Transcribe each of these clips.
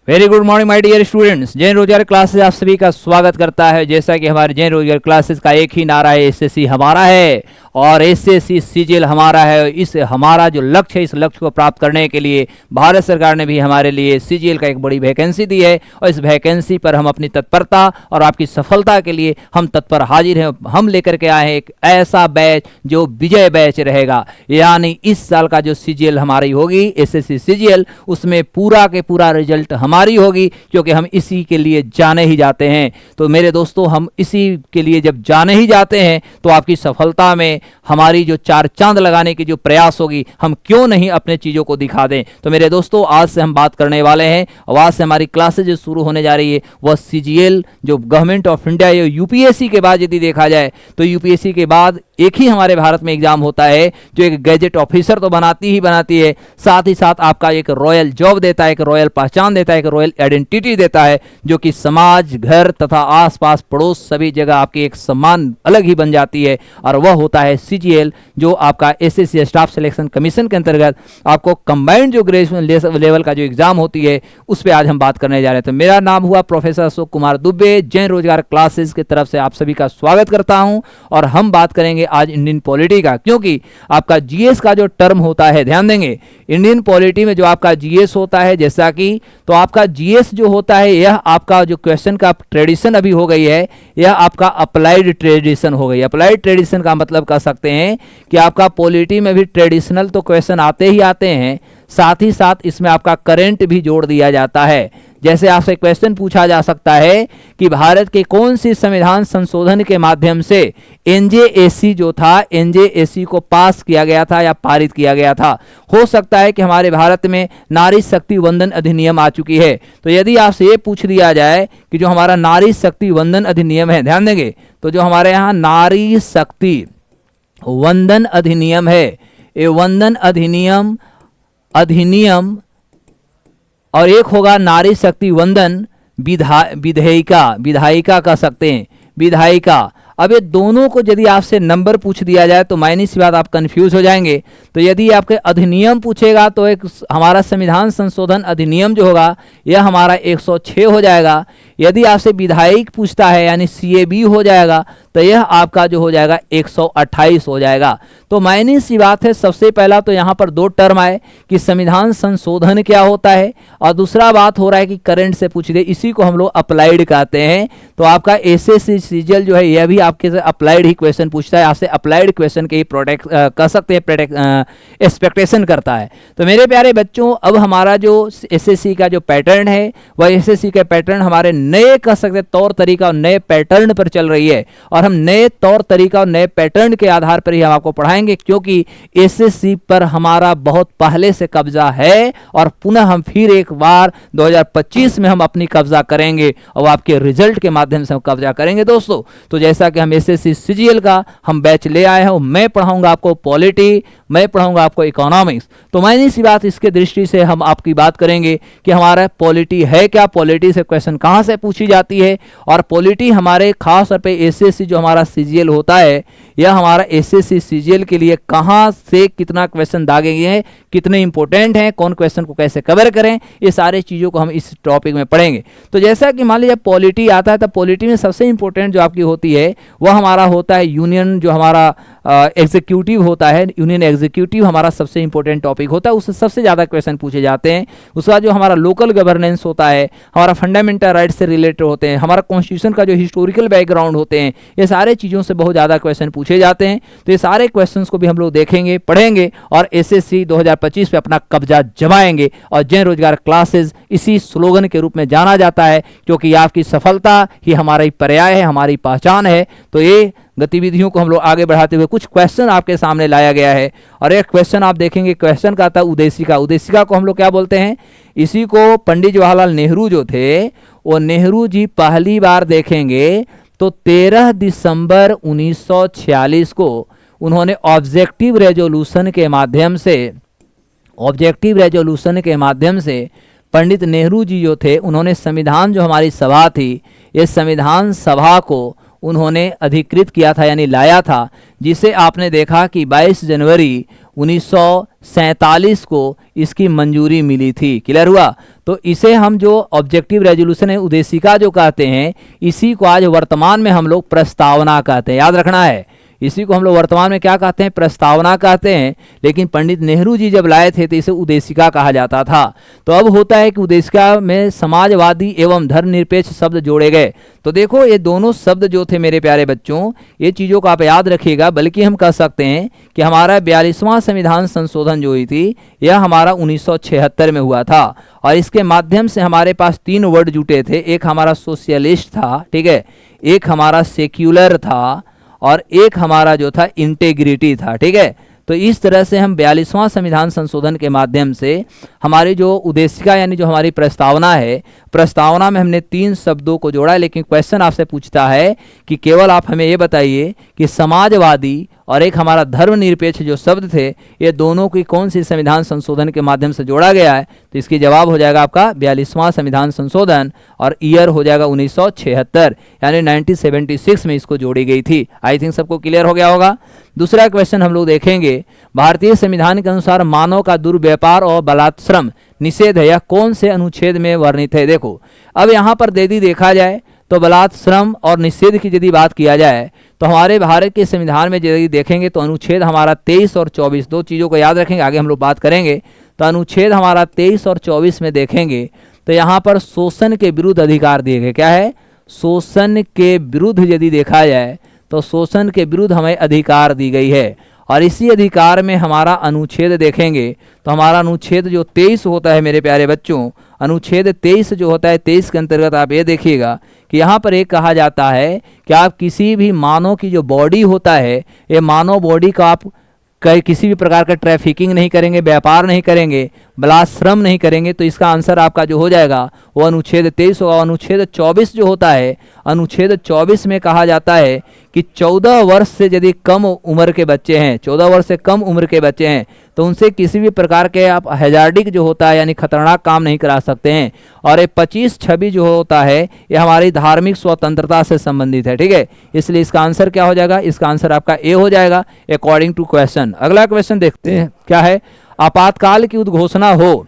Very good morning my dear students. Jain Rozgar classes आप सभी का स्वागत करता है। जैसा कि हमारे जैन रोजगार क्लासेस का एक ही नारा है, एसएससी हमारा है और एसएससी सीजीएल हमारा है। इस हमारा जो लक्ष्य है, इस लक्ष्य को प्राप्त करने के लिए भारत सरकार ने भी हमारे लिए सीजीएल का एक बड़ी वैकेंसी दी है और इस वैकेंसी पर हम अपनी तत्परता और आपकी सफलता के लिए हम तत्पर हाजिर हैं। हम लेकर के आए हैं एक ऐसा बैच जो विजय बैच रहेगा, यानी इस साल का जो सीजीएल हमारी होगी एसएससी सीजीएल, उसमें पूरा के पूरा रिजल्ट हमारी होगी, क्योंकि हम इसी के लिए जाने ही जाते हैं। तो मेरे दोस्तों, हम इसी के लिए जब जाने ही जाते हैं तो आपकी सफलता में हमारी जो चार चांद लगाने की जो प्रयास होगी, हम क्यों नहीं अपने चीज़ों को दिखा दें। तो मेरे दोस्तों, आज से हम बात करने वाले हैं और आज से हमारी क्लासेज जो शुरू होने जा रही है वह सीजीएल जो गवर्नमेंट ऑफ इंडिया या यूपीएससी के बाद यदि देखा जाए तो यूपीएससी के बाद एक ही हमारे भारत में एग्जाम होता है जो एक गैजेट ऑफिसर तो बनाती है, साथ ही साथ आपका एक रॉयल जॉब देता है, एक रॉयल पहचान देता है, एक रॉयल आइडेंटिटी देता है, जो कि समाज, घर तथा आसपास पड़ोस सभी जगह आपकी एक सम्मान अलग ही बन जाती है। और वह होता है सीजीएल, जो आपका एसएससी स्टाफ सिलेक्शन कमीशन के अंतर्गत आपको कंबाइंड जो ग्रेजुएशन लेवल का जो एग्जाम होती है उस पर आज हम बात करने जा रहे हैं। तो मेरा नाम हुआ प्रोफेसर अशोक कुमार दुबे। जैन रोजगार क्लासेस की तरफ से आप सभी का स्वागत करता हूं और हम बात करेंगे आज इंडियन पॉलिटी का, क्योंकि आपका जीएस का जो टर्म होता है, ध्यान देंगे, इंडियन पॉलिटी में जो आपका जीएस होता है, जैसा कि तो आपका जीएस जो होता है यह आपका जो क्वेश्चन का ट्रेडिशन अभी हो गई है, यह आपका अप्लाइड ट्रेडिशन हो गई। अप्लाइड ट्रेडिशन का मतलब कह सकते हैं कि आपका पॉलिटी में भी ट्रेडिशनल तो क्वेश्चन आते ही आते हैं, साथ ही साथ इसमें आपका करंट भी जोड़ दिया जाता है। जैसे आपसे क्वेश्चन पूछा जा सकता है कि भारत के कौन सी संविधान संशोधन के माध्यम से एनजेएसी जो था, एनजेएसी को पास किया गया था या पारित किया गया था। हो सकता है कि हमारे भारत में नारी शक्ति वंदन अधिनियम आ चुकी है। तो यदि आपसे ये पूछ लिया जाए कि जो हमारा नारी शक्ति वंदन अधिनियम है, ध्यान देंगे, तो जो हमारे यहाँ नारी शक्ति वंदन अधिनियम है, ये वंदन अधिनियम और एक होगा नारी शक्ति वंदन विधायिका कह सकते हैं, विधायिका। अब ये दोनों को यदि आपसे नंबर पूछ दिया जाए तो मायने सी बात आप कंफ्यूज हो जाएंगे। तो यदि आपके अधिनियम पूछेगा तो एक हमारा संविधान संशोधन अधिनियम जो होगा यह हमारा 106 हो जाएगा। यदि आपसे विधायक पूछता है यानी सीएबी हो जाएगा तो यह आपका जो हो जाएगा 128 हो जाएगा। तो मायने सी बात है, सबसे पहला तो यहाँ पर दो टर्म आए कि संविधान संशोधन क्या होता है और दूसरा बात हो रहा है कि करंट से पूछ दे, इसी को हम लोग अप्लाइड कहते हैं। तो आपका एसएससी सीजीएल जो है यह भी आपके से अप्लाइड ही क्वेश्चन पूछता है, आपसे अप्लाइड क्वेश्चन के ही प्रोटेक्ट कह सकते हैं, एक्सपेक्टेशन करता है। तो मेरे प्यारे बच्चों, अब हमारा जो एसएससी का जो पैटर्न है वह एसएससी का पैटर्न हमारे नए कह सकते तौर तरीका और नए पैटर्न पर चल रही है और हम नए तौर तरीका और नए पैटर्न के आधार पर ही हम आपको पढ़ाएंगे, क्योंकि एसएससी पर हमारा बहुत पहले से कब्जा है और पुनः हम फिर एक बार 2025 में हम अपनी कब्जा करेंगे और आपके रिजल्ट के माध्यम से हम कब्जा करेंगे दोस्तों। तो जैसा कि हम एसएससी सीजीएल का हम बैच ले आए हैं, मैं पढ़ाऊंगा आपको पॉलिटी, मैं पढ़ाऊंगा आपको इकोनॉमिक्स। तो मैंने सी बात इसके दृष्टि से हम आपकी बात करेंगे कि हमारा पॉलिटी है क्या, पॉलिटी से क्वेश्चन कहाँ से पूछी जाती है और पॉलिटी हमारे खास तौर पे एसएससी जो हमारा सीजीएल होता है यह हमारा एसएससी सीजीएल के लिए कहाँ से कितना क्वेश्चन दागे गए हैं, कितने इंपॉर्टेंट हैं, कौन क्वेश्चन को कैसे कवर करें, ये सारे चीज़ों को हम इस टॉपिक में पढ़ेंगे। तो जैसा कि मान लीजिए पॉलिटी आता है तो पॉलिटी में सबसे इंपॉर्टेंट जो आपकी होती है वह हमारा होता है यूनियन, जो हमारा एग्जीक्यूटिव होता है, यूनियन एग्जीक्यूटिव हमारा सबसे इंपॉर्टेंट टॉपिक होता है, उससे सबसे ज़्यादा क्वेश्चन पूछे जाते हैं। उसके बाद जो हमारा लोकल गवर्नेंस होता है, हमारा फंडामेंटल राइट्स से रिलेटेड होते हैं, हमारा कॉन्स्टिट्यूशन का जो हिस्टोरिकल बैकग्राउंड होते हैं, ये सारे चीज़ों से बहुत ज़्यादा क्वेश्चन पूछे जाते हैं। तो ये सारे क्वेश्चंस को भी हम लोग देखेंगे, पढ़ेंगे और एसएससी 2025 पे अपना कब्जा जमाएंगे। और जैन रोजगार क्लासेस इसी स्लोगन के रूप में जाना जाता है, क्योंकि आपकी सफलता ही हमारा पर्याय है, हमारी पहचान है। तो ये गतिविधियों को हम लोग आगे बढ़ाते हुए कुछ क्वेश्चन आपके सामने लाया गया है और एक क्वेश्चन आप देखेंगे, क्वेश्चन का था उद्देशिका। उद्देशिका को हम लोग क्या बोलते हैं, इसी को पंडित जवाहरलाल नेहरू जो थे वो नेहरू जी पहली बार देखेंगे तो 13 दिसंबर 1946 को उन्होंने ऑब्जेक्टिव रेजोल्यूशन के माध्यम से पंडित नेहरू जी जो थे उन्होंने संविधान जो हमारी सभा थी, ये संविधान सभा को उन्होंने अधिकृत किया था यानी लाया था, जिसे आपने देखा कि 22 जनवरी 1947 को इसकी मंजूरी मिली थी। क्लियर हुआ? तो इसे हम जो ऑब्जेक्टिव रेजोल्यूशन है, उद्देशिका जो कहते हैं, इसी को आज वर्तमान में हम लोग प्रस्तावना कहते हैं। याद रखना है, इसी को हम लोग वर्तमान में क्या कहते हैं? प्रस्तावना कहते हैं। लेकिन पंडित नेहरू जी जब लाए थे तो इसे उद्देशिका कहा जाता था। तो अब होता है कि उद्देशिका में समाजवादी एवं धर्मनिरपेक्ष शब्द जोड़े गए। तो देखो, ये दोनों शब्द जो थे मेरे प्यारे बच्चों, ये चीज़ों को आप याद रखिएगा। बल्कि हम कह सकते हैं कि हमारा 42वां संविधान संशोधन जो हुई थी, यह हमारा 1976 में हुआ था। और इसके माध्यम से हमारे पास 3 वर्ड जुटे थे। एक हमारा सोशलिस्ट था, ठीक है, एक हमारा सेक्युलर था, और एक हमारा जो था इंटेग्रिटी था। ठीक है, तो इस तरह से हम 42वां संविधान संशोधन के माध्यम से हमारी जो उद्देशिका यानी जो हमारी प्रस्तावना है, प्रस्तावना में हमने 3 शब्दों को जोड़ा है। लेकिन क्वेश्चन आपसे पूछता है कि केवल आप हमें ये बताइए कि समाजवादी और एक हमारा धर्मनिरपेक्ष जो शब्द थे, ये दोनों की कौन सी संविधान संशोधन के माध्यम से जोड़ा गया है? तो इसकी जवाब हो जाएगा आपका 42वां संविधान संशोधन, और ईयर हो जाएगा 1976, यानी 1976 में इसको जोड़ी गई थी। आई थिंक सबको क्लियर हो गया होगा। दूसरा क्वेश्चन हम लोग देखेंगे, भारतीय संविधान के अनुसार मानव का दुर्व्यापार और बलात्श्रम निषेध है, यह कौन से अनुच्छेद में वर्णित है? देखो, अब यहाँ पर यदि देखा जाए तो बलात्श्रम और निषेध की यदि बात किया जाए तो हमारे भारत के संविधान में यदि देखेंगे तो अनुच्छेद हमारा 23 और 24, 2 चीज़ों को याद रखेंगे, आगे हम लोग बात करेंगे। तो अनुच्छेद हमारा 23 और 24 में देखेंगे तो यहाँ पर शोषण के विरुद्ध अधिकार दिए गए। क्या है? शोषण के विरुद्ध यदि देखा जाए तो शोषण के विरुद्ध हमें अधिकार दी गई है। और इसी अधिकार में हमारा अनुच्छेद देखेंगे तो हमारा अनुच्छेद जो 23 होता है मेरे प्यारे बच्चों, अनुच्छेद 23 जो होता है, 23 के अंतर्गत आप ये देखिएगा कि यहाँ पर एक कहा जाता है कि आप किसी भी मानव की जो बॉडी होता है, ये मानव बॉडी का आप किसी भी प्रकार का ट्रैफिकिंग नहीं करेंगे, व्यापार नहीं करेंगे, बलात्श्रम नहीं करेंगे। तो इसका आंसर आपका जो हो जाएगा वो अनुच्छेद 23 होगा। अनुच्छेद 24 जो होता है, अनुच्छेद 24 में कहा जाता है कि 14 वर्ष से यदि कम उम्र के बच्चे हैं, 14 वर्ष से कम उम्र के बच्चे हैं, तो उनसे किसी भी प्रकार के आप हैजार्डिक जो होता है यानी खतरनाक काम नहीं करा सकते हैं। और ये 25-26 जो होता है, ये हमारी धार्मिक स्वतंत्रता से संबंधित है। ठीक है, इसलिए इसका आंसर क्या हो जाएगा? इसका आंसर आपका ए हो जाएगा अकॉर्डिंग टू क्वेश्चन। अगला क्वेश्चन देखते हैं क्या है। आपातकाल की उद्घोषणा हो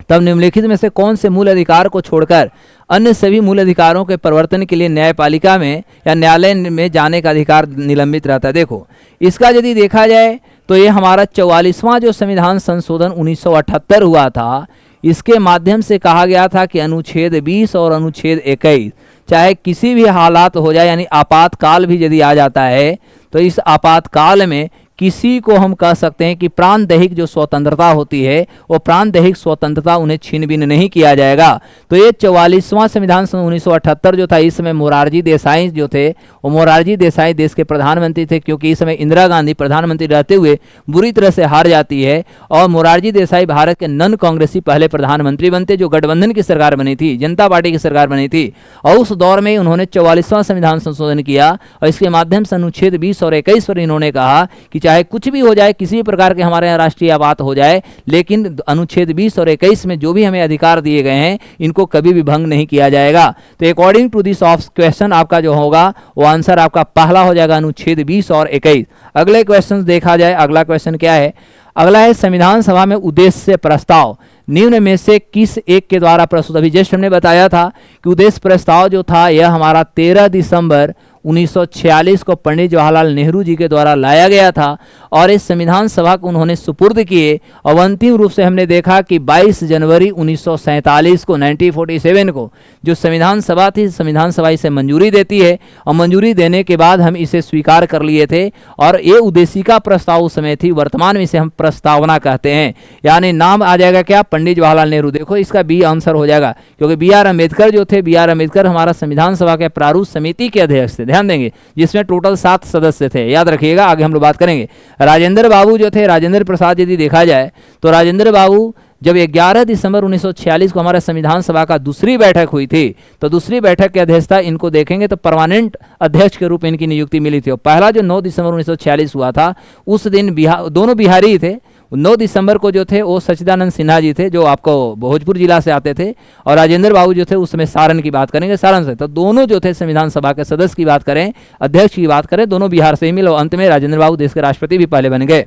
तब निम्नलिखित में से कौन से मूल अधिकार को छोड़कर अन्य सभी मूल अधिकारों के परिवर्तन के लिए न्यायपालिका में या न्यायालय में जाने का अधिकार निलंबित रहता है? देखो, इसका यदि देखा जाए तो ये हमारा 44वां जो संविधान संशोधन 1978 हुआ था, इसके माध्यम से कहा गया था कि अनुच्छेद 20 और अनुच्छेद 21 चाहे किसी भी हालात हो जाए, यानी आपातकाल भी यदि आ जाता है तो इस आपातकाल में किसी को हम कह सकते हैं कि प्राण दैहिक जो स्वतंत्रता होती है, वो प्राण दैहिक स्वतंत्रता उन्हें छीन बीन नहीं किया जाएगा। तो ये 44वां संविधान सन 1978 जो था, इस समय मोरारजी देसाई जो थे, वो मोरारजी देसाई देश के प्रधानमंत्री थे, क्योंकि इस समय इंदिरा गांधी प्रधानमंत्री रहते हुए बुरी तरह से हार जाती है। और मोरारजी देसाई भारत के नन कांग्रेसी पहले प्रधानमंत्री बनते, जो गठबंधन की सरकार बनी थी, जनता पार्टी की सरकार बनी थी। और उस दौर में उन्होंने 44वां संविधान संशोधन किया और इसके माध्यम से अनुच्छेद 20 और 21 पर इन्होंने कहा कि चाहे कुछ भी हो जाए, किसी भी प्रकार के हमारे यहाँ राष्ट्रीय आपात हो जाए, लेकिन अनुच्छेद 20 और 21 में जो भी हमें अधिकार दिए गए हैं, इनको कभी भी भंग नहीं किया जाएगा। तो according to this of question आपका जो होगा वो आंसर आपका पहला हो जाएगा, अनुच्छेद 20 और 21। अगले क्वेश्चन देखा जाए, अगला क्वेश्चन क्या है? अगला है संविधान सभा में उद्देश्य प्रस्ताव निम्न में से किस एक के द्वारा प्रस्तुत? अभी जस्ट हमने बताया था कि उद्देश्य प्रस्ताव जो था यह हमारा 13 दिसंबर 1946 को पंडित जवाहरलाल नेहरू जी के द्वारा लाया गया था और इस संविधान सभा को उन्होंने सुपुर्द किए। और अंतिम रूप से हमने देखा कि 22 जनवरी 1947 को 1947 को जो संविधान सभा थी, संविधान सभा इसे मंजूरी देती है और मंजूरी देने के बाद हम इसे स्वीकार कर लिए थे। और ये उद्देशिका प्रस्ताव उस समय थी, वर्तमान में इसे हम प्रस्तावना कहते हैं, यानी नाम आ जाएगा क्या? पंडित जवाहरलाल नेहरू। देखो इसका बी आंसर हो जाएगा, क्योंकि बी.आर. अम्बेडकर जो थे, बी.आर. अम्बेडकर हमारा संविधान सभा के प्रारूप समिति के अध्यक्ष थे, ध्यान देंगे, जिसमें टोटल 7 सदस्य थे, याद रखिएगा, आगे हम लोग बात करेंगे। राजेंद्र बाबू जो थे, राजेंद्र प्रसाद, यदि देखा जाए तो राजेंद्र बाबू जब 11 दिसंबर 1946 को हमारा संविधान सभा का दूसरी बैठक हुई थी, तो दूसरी बैठक की अध्यक्षता इनको देखेंगे तो परमानेंट अध्यक्ष के रूप में इनकी नियुक्ति मिली थी। और पहला जो 9 दिसंबर 1946 हुआ था, उस दिन दोनों बिहारी ही थे। 9 दिसंबर को जो थे वो सच्चिदानंद सिन्हा जी थे, जो आपको भोजपुर जिला से आते थे, और राजेंद्र बाबू जो थे उस समय सारण की बात करेंगे, सारण से। तो दोनों जो थे संविधान सभा के सदस्य की बात करें, अध्यक्ष की बात करें, दोनों बिहार से ही मिले और अंत में राजेंद्र बाबू देश के राष्ट्रपति भी पहले बन गए।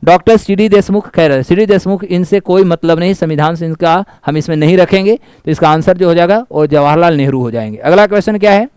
डॉक्टर सीडी देशमुख, खैर सीडी देशमुख इनसे कोई मतलब नहीं, संविधान से इनका हम इसमें नहीं रखेंगे, तो इसका आंसर जो हो जाएगा और जवाहरलाल नेहरू हो जाएंगे। अगला क्वेश्चन क्या है,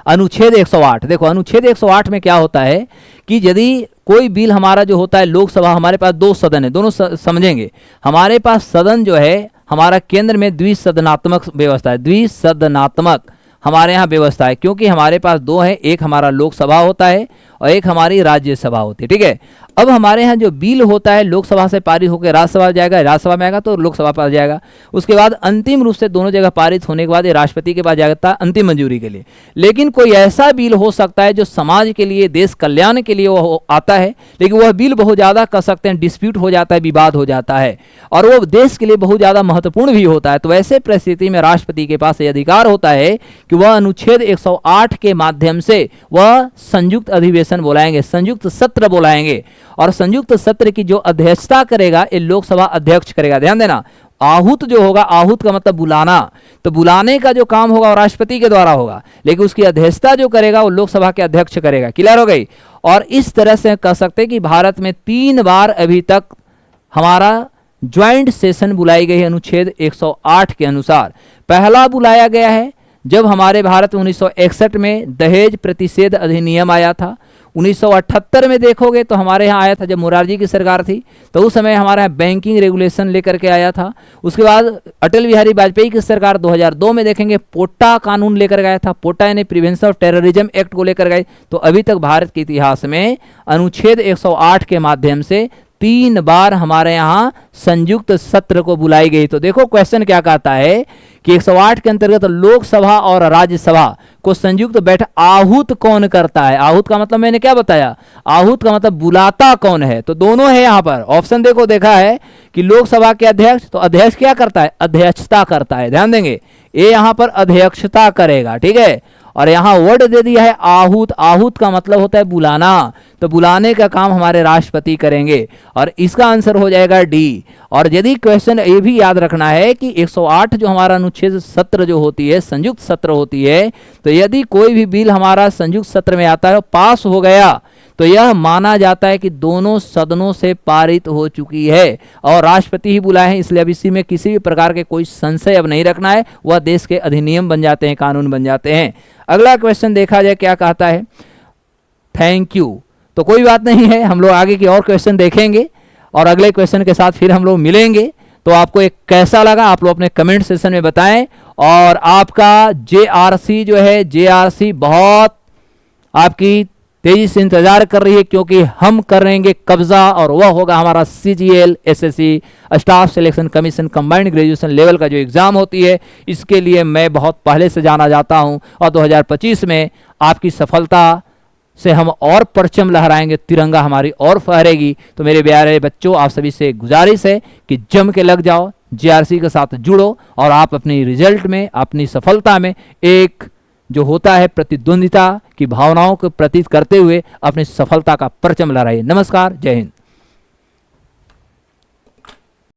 अनुच्छेद 108। देखो अनुच्छेद 108 में क्या होता है कि यदि कोई बिल हमारा जो होता है लोकसभा, हमारे पास 2 सदन है, दोनों समझेंगे, हमारे पास सदन जो है हमारा केंद्र में द्विसदनात्मक व्यवस्था है, द्विसदनात्मक हमारे यहाँ व्यवस्था है, क्योंकि हमारे पास 2 है, एक हमारा लोकसभा होता है और एक हमारी राज्यसभा होती है, ठीक है। अब हमारे यहाँ जो बिल होता है लोकसभा से पारित होकर राज्यसभा जाएगा, राज्यसभा में आएगा तो लोकसभा पर जाएगा, उसके बाद अंतिम रूप से दोनों जगह पारित होने के बाद ये राष्ट्रपति के पास जाता है अंतिम मंजूरी के लिए। लेकिन कोई ऐसा बिल हो सकता है जो समाज के लिए, देश कल्याण के लिए वो आता है, लेकिन वह बिल बहुत ज़्यादा कह सकते हैं डिस्प्यूट हो जाता है, विवाद हो जाता है, और वो देश के लिए बहुत ज़्यादा महत्वपूर्ण भी होता है। तो ऐसे परिस्थिति में राष्ट्रपति के पास ये अधिकार होता है कि वह अनुच्छेद 108 के माध्यम से वह संयुक्त अधिवेशन बुलाएंगे, संयुक्त सत्र बुलाएंगे, और संयुक्त सत्र की जो अध्यक्षता करेगा ये लोकसभा अध्यक्ष करेगा। ध्यान देना, आहूत जो होगा, आहूत का मतलब बुलाना, तो बुलाने का जो काम होगा वो राष्ट्रपति के द्वारा होगा, लेकिन उसकी अध्यक्षता जो करेगा वो लोकसभा के अध्यक्ष करेगा। क्लियर हो गई। और इस तरह से कह सकते हैं कि भारत में 3 बार अभी तक हमारा ज्वाइंट सेशन बुलाई गई है अनुच्छेद 108 के अनुसार। पहला बुलाया गया है जब हमारे भारत में 1961 में दहेज प्रतिषेध अधिनियम आया था। 1978 में देखोगे तो हमारे यहाँ आया था जब मोरारजी की सरकार थी, तो उस समय हमारे यहाँ बैंकिंग रेगुलेशन लेकर के आया था। उसके बाद अटल बिहारी वाजपेयी की सरकार 2002 में देखेंगे पोटा कानून लेकर गया था, पोटा यानी प्रिवेंशन ऑफ टेररिज्म एक्ट को लेकर गए। तो अभी तक भारत के इतिहास में अनुच्छेद 108 के माध्यम से 3 बार हमारे यहाँ संयुक्त सत्र को बुलाई गई। तो देखो क्वेश्चन क्या कहता है कि 108 के अंतर्गत लोकसभा और राज्यसभा को संयुक्त बैठक आहूत कौन करता है। आहूत का मतलब मैंने क्या बताया, आहूत का मतलब बुलाता कौन है, तो दोनों है यहाँ पर। ऑप्शन देखो, देखा है कि लोकसभा के अध्यक्ष, तो अध्यक्ष क्या करता है, अध्यक्षता करता है। ध्यान देंगे, ये यहाँ पर अध्यक्षता करेगा, ठीक है। और यहाँ वर्ड दे दिया है आहूत, आहूत का मतलब होता है बुलाना, तो बुलाने का काम हमारे राष्ट्रपति करेंगे, और इसका आंसर हो जाएगा डी। और यदि क्वेश्चन ये भी याद रखना है कि 108 जो हमारा अनुच्छेद सत्र जो होती है, संयुक्त सत्र होती है, तो यदि कोई भी बिल हमारा संयुक्त सत्र में आता है, पास हो गया, तो यह माना जाता है कि दोनों सदनों से पारित हो चुकी है और राष्ट्रपति ही बुलाए हैं। इसलिए अब इसी में किसी भी प्रकार के कोई संशय अब नहीं रखना है, वह देश के अधिनियम बन जाते हैं, कानून बन जाते हैं। अगला क्वेश्चन देखा जाए क्या कहता है, थैंक यू। तो कोई बात नहीं है, हम लोग आगे की और क्वेश्चन देखेंगे और अगले क्वेश्चन के साथ फिर हम लोग मिलेंगे। तो आपको एक कैसा लगा आप लोग अपने कमेंट सेशन में बताएं। और आपका JRC जो है, JRC बहुत आपकी तेजी से इंतजार कर रही है, क्योंकि हम करेंगे कब्जा, और वह होगा हमारा CGL SSC staff selection commission combined graduation level का जो एग्जाम होती है। इसके लिए मैं बहुत पहले से जाना जाता हूं, और 2025 में आपकी सफलता से हम और परचम लहराएंगे, तिरंगा हमारी और फहरेगी। तो मेरे प्यारे बच्चों, आप सभी से गुजारिश है कि जम के लग जाओ, JRC के साथ जुड़ो, और आप अपनी रिजल्ट में, अपनी सफलता में एक जो होता है प्रतिद्वंदिता की भावनाओं को प्रतीत करते हुए अपनी सफलता का परचम लहराइए। नमस्कार, जय हिंद।